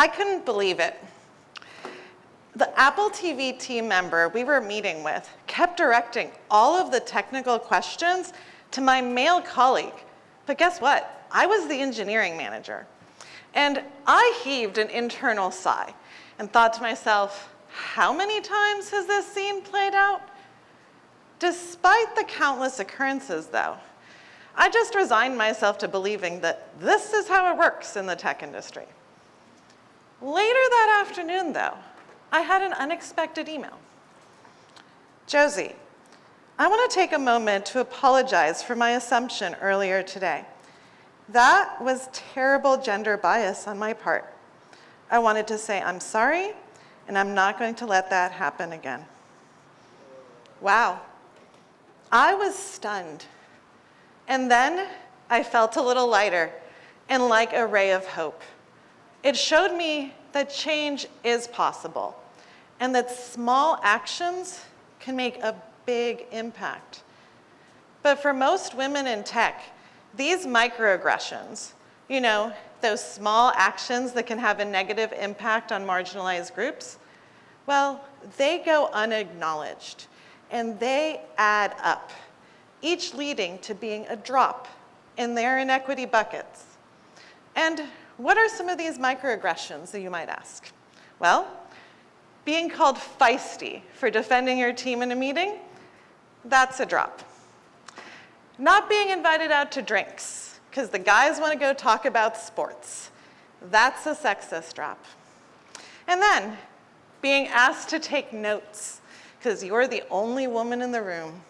I couldn't believe it. The Apple TV team member we were meeting with kept directing all of the technical questions to my male colleague. But guess what? I was the engineering manager. And I heaved an internal sigh and thought to myself, how many times has this scene played out? Despite the countless occurrences, though, I just resigned myself to believing that this is how it works in the tech industry. Later that afternoon, though, I had an unexpected email. Josie, I want to take a moment to apologize for my assumption earlier today. That was terrible gender bias on my part. I wanted to say I'm sorry, and I'm not going to let that happen again. Wow. I was stunned. And then I felt a little lighter and like a ray of hope. It showed me that change is possible and that small actions can make a big impact. But for most women in tech, these microaggressions, those small actions that can have a negative impact on marginalized groups, well, they go unacknowledged and they add up, each leading to being a drop in their inequity buckets. And what are some of these microaggressions that you might ask? Well, being called feisty for defending your team in a meeting, that's a drop. Not being invited out to drinks because the guys want to go talk about sports, that's a sexist drop. And then being asked to take notes because you're the only woman in the room,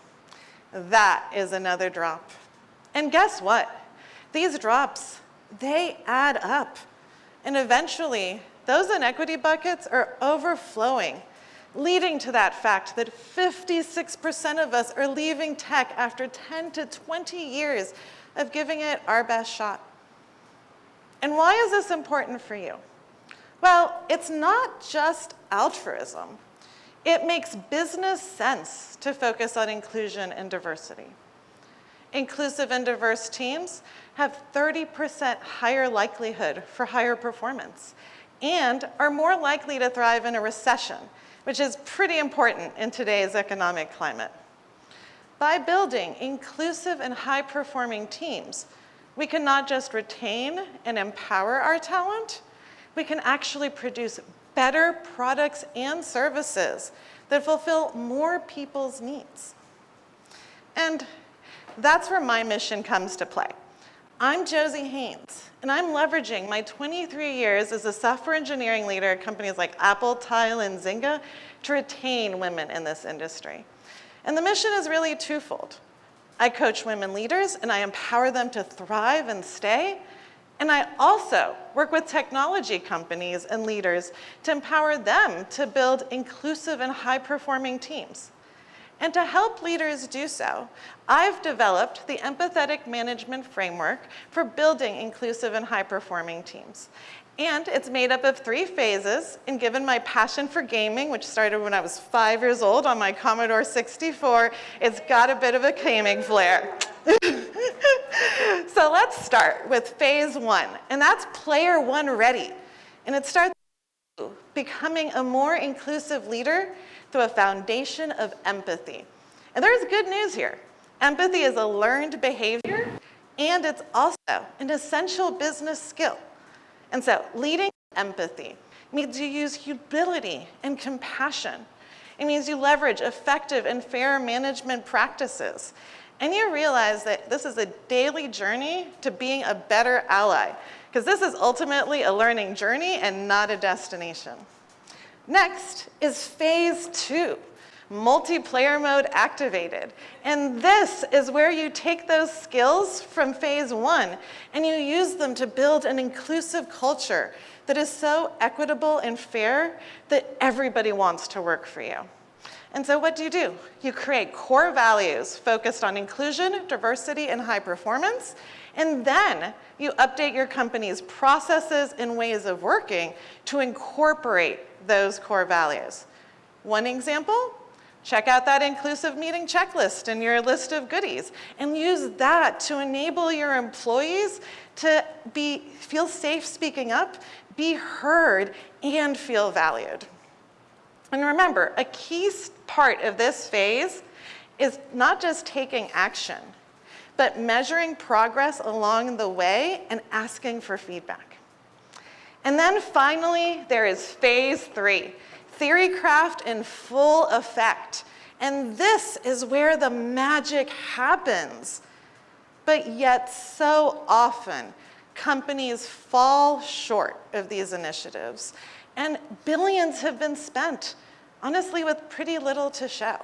that is another drop. And guess what? These drops, they add up. And eventually, those inequity buckets are overflowing, leading to that fact that 56% of us are leaving tech after 10 to 20 years of giving it our best shot. And why is this important for you? Well, it's not just altruism. It makes business sense to focus on inclusion and diversity. Inclusive and diverse teams have 30% higher likelihood for higher performance and are more likely to thrive in a recession, which is pretty important in today's economic climate. By building inclusive and high-performing teams, we can not just retain and empower our talent, we can actually produce better products and services that fulfill more people's needs. And that's where my mission comes to play. I'm Jossie Haines, and I'm leveraging my 23 years as a software engineering leader at companies like Apple, Tile, and Zynga to retain women in this industry. And the mission is really twofold. I coach women leaders, and I empower them to thrive and stay. And I also work with technology companies and leaders to empower them to build inclusive and high-performing teams. And to help leaders do so, I've developed the empathetic management framework for building inclusive and high-performing teams. And it's made up of 3 phases, and given my passion for gaming, which started when I was 5 years old on my Commodore 64, it's got a bit of a gaming flair. So let's start with phase 1, and that's player 1 ready. And it starts with becoming a more inclusive leader through a foundation of empathy. And there's good news here. Empathy is a learned behavior, and it's also an essential business skill. And so leading with empathy means you use humility and compassion. It means you leverage effective and fair management practices. And you realize that this is a daily journey to being a better ally, because this is ultimately a learning journey and not a destination. Next is phase 2, multiplayer mode activated. And this is where you take those skills from phase 1 and you use them to build an inclusive culture that is so equitable and fair that everybody wants to work for you. And so what do? You create core values focused on inclusion, diversity, and high performance, and then you update your company's processes and ways of working to incorporate those core values. One example, Check out that inclusive meeting checklist in your list of goodies and use that to enable your employees to feel safe speaking up, be heard, and feel valued. And remember, a key part of this phase is not just taking action, but measuring progress along the way and asking for feedback. And then finally, there is phase 3, theory craft in full effect. And this is where the magic happens. But yet so often, companies fall short of these initiatives, and billions have been spent, honestly, with pretty little to show.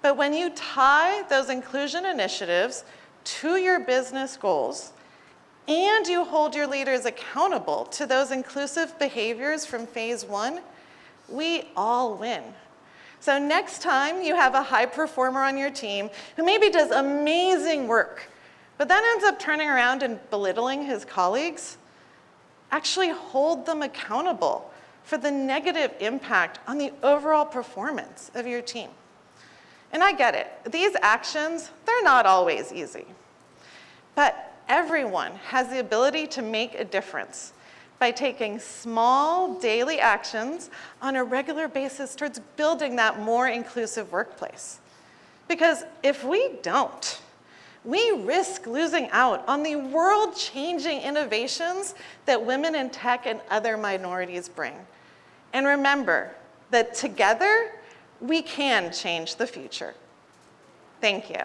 But when you tie those inclusion initiatives to your business goals, and you hold your leaders accountable to those inclusive behaviors from phase 1, we all win. So next time you have a high performer on your team who maybe does amazing work, but then ends up turning around and belittling his colleagues, actually hold them accountable for the negative impact on the overall performance of your team. And I get it, these actions, they're not always easy. But everyone has the ability to make a difference by taking small daily actions on a regular basis towards building that more inclusive workplace. Because if we don't, we risk losing out on the world-changing innovations that women in tech and other minorities bring. And remember that together, we can change the future. Thank you.